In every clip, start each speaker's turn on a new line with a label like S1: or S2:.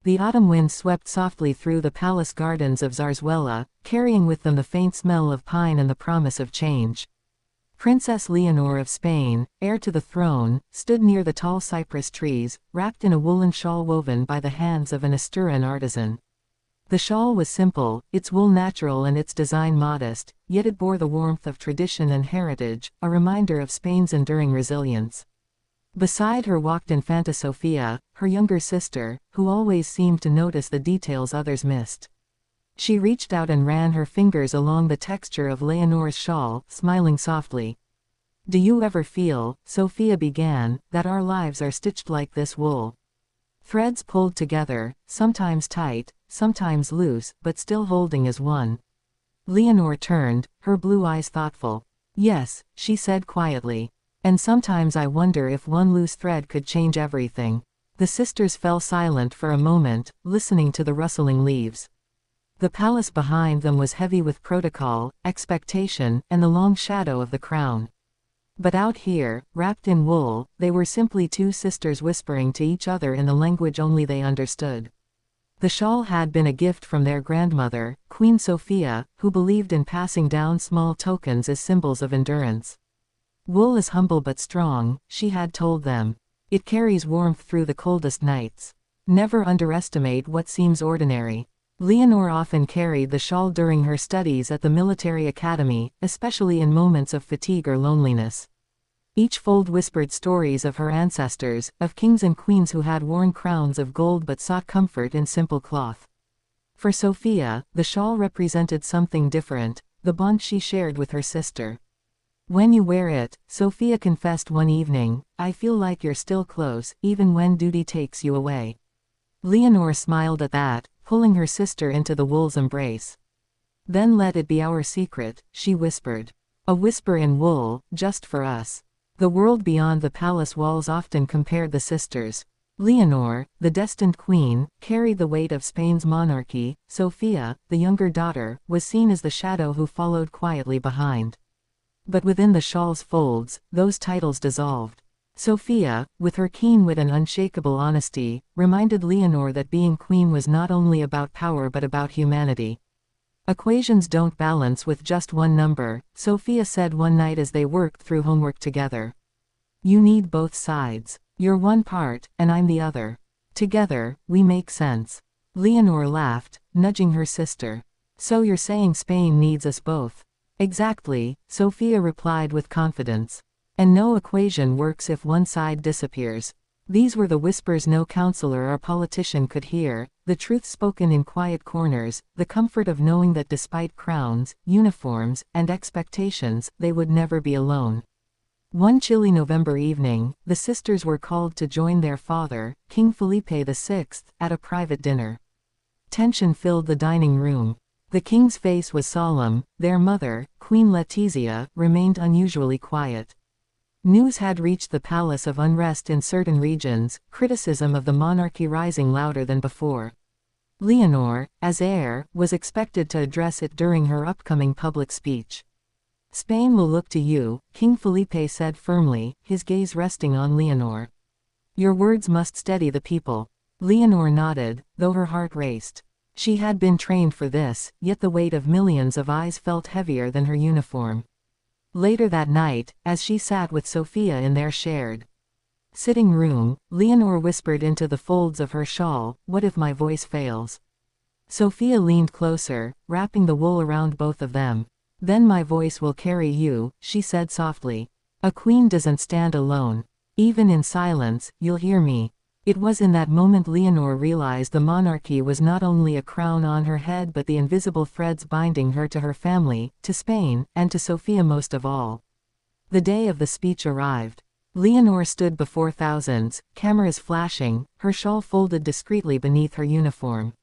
S1: The autumn wind swept softly through the palace gardens of Zarzuela, carrying with them the faint smell of pine and the promise of change. Princess Leonor of Spain, heir to the throne, stood near the tall cypress trees, wrapped in a woolen shawl woven by the hands of an Asturian artisan. The shawl was simple, its wool natural and its design modest, yet it bore the warmth of tradition and heritage, a reminder of Spain's enduring resilience. Beside her walked Infanta Sofia, her younger sister, who always seemed to notice the details others missed. She reached out and ran her fingers along the texture of Leonor's shawl, smiling softly. "Do you ever feel," Sofia began, "that our lives are stitched like this wool? Threads pulled together, sometimes tight, sometimes loose, but still holding as one." Leonor turned, her blue eyes thoughtful. "Yes," she said quietly. "And sometimes I wonder if one loose thread could change everything." The sisters fell silent for a moment, listening to the rustling leaves. The palace behind them was heavy with protocol, expectation, and the long shadow of the crown. But out here, wrapped in wool, they were simply two sisters whispering to each other in the language only they understood. The shawl had been a gift from their grandmother, Queen Sofia, who believed in passing down small tokens as symbols of endurance. "Wool is humble but strong," she had told them. "It carries warmth through the coldest nights. Never underestimate what seems ordinary." Leonor often carried the shawl during her studies at the military academy, especially in moments of fatigue or loneliness. Each fold whispered stories of her ancestors, of kings and queens who had worn crowns of gold but sought comfort in simple cloth. For Sofia, the shawl represented something different, the bond she shared with her sister. "When you wear it," Sofia confessed one evening, "I feel like you're still close, even when duty takes you away." Leonor smiled at that, pulling her sister into the wool's embrace. "Then let it be our secret," she whispered. "A whisper in wool, just for us." The world beyond the palace walls often compared the sisters. Leonor, the destined queen, carried the weight of Spain's monarchy. Sofia, the younger daughter, was seen as the shadow who followed quietly behind. But within the shawl's folds, those titles dissolved. Sofia, with her keen wit and unshakable honesty, reminded Leonor that being queen was not only about power but about humanity. "Equations don't balance with just one number," Sofia said one night as they worked through homework together. "You need both sides. You're one part, and I'm the other. Together, we make sense." Leonor laughed, nudging her sister. "So you're saying Spain needs us both?" "Exactly," Sofia replied with confidence. "And no equation works if one side disappears." These were the whispers no counselor or politician could hear, the truth spoken in quiet corners, the comfort of knowing that despite crowns, uniforms, and expectations, they would never be alone. One chilly November evening, the sisters were called to join their father, King Felipe VI, at a private dinner. Tension filled the dining room. The king's face was solemn, their mother, Queen Letizia, remained unusually quiet. News had reached the palace of unrest in certain regions, criticism of the monarchy rising louder than before. Leonor, as heir, was expected to address it during her upcoming public speech. "Spain will look to you," King Felipe said firmly, his gaze resting on Leonor. "Your words must steady the people." Leonor nodded, though her heart raced. She had been trained for this, yet the weight of millions of eyes felt heavier than her uniform. Later that night, as she sat with Sofia in their shared sitting room, Leonor whispered into the folds of her shawl, "What if my voice fails?" Sofia leaned closer, wrapping the wool around both of them. "Then my voice will carry you," she said softly. "A queen doesn't stand alone. Even in silence, you'll hear me." It was in that moment Leonor realized the monarchy was not only a crown on her head but the invisible threads binding her to her family, to Spain, and to Sofia most of all. The day of the speech arrived. Leonor stood before thousands, cameras flashing, her shawl folded discreetly beneath her uniform.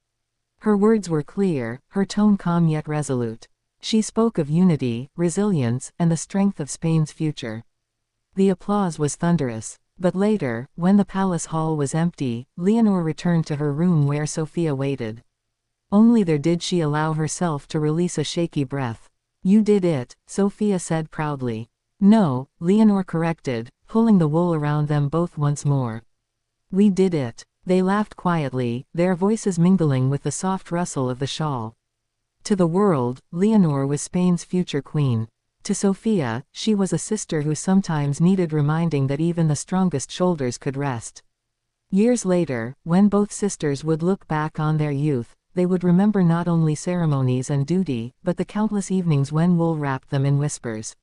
S1: Her words were clear, her tone calm yet resolute. She spoke of unity, resilience, and the strength of Spain's future. The applause was thunderous. But later, when the palace hall was empty, Leonor returned to her room where Sofia waited. Only there did she allow herself to release a shaky breath. "You did it," Sofia said proudly. "No," Leonor corrected, pulling the wool around them both once more. "We did it." They laughed quietly, their voices mingling with the soft rustle of the shawl. To the world, Leonor was Spain's future queen. To Sofia, she was a sister who sometimes needed reminding that even the strongest shoulders could rest. Years later, when both sisters would look back on their youth, they would remember not only ceremonies and duty, but the countless evenings when wool wrapped them in whispers.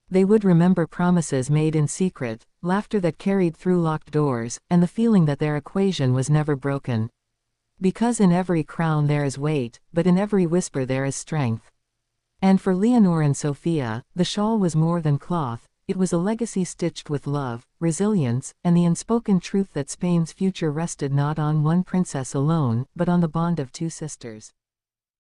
S1: They would remember promises made in secret, laughter that carried through locked doors, and the feeling that their equation was never broken. Because in every crown there is weight, but in every whisper there is strength. And for Leonor and Sofia, the shawl was more than cloth, it was a legacy stitched with love, resilience, and the unspoken truth that Spain's future rested not on one princess alone, but on the bond of two sisters.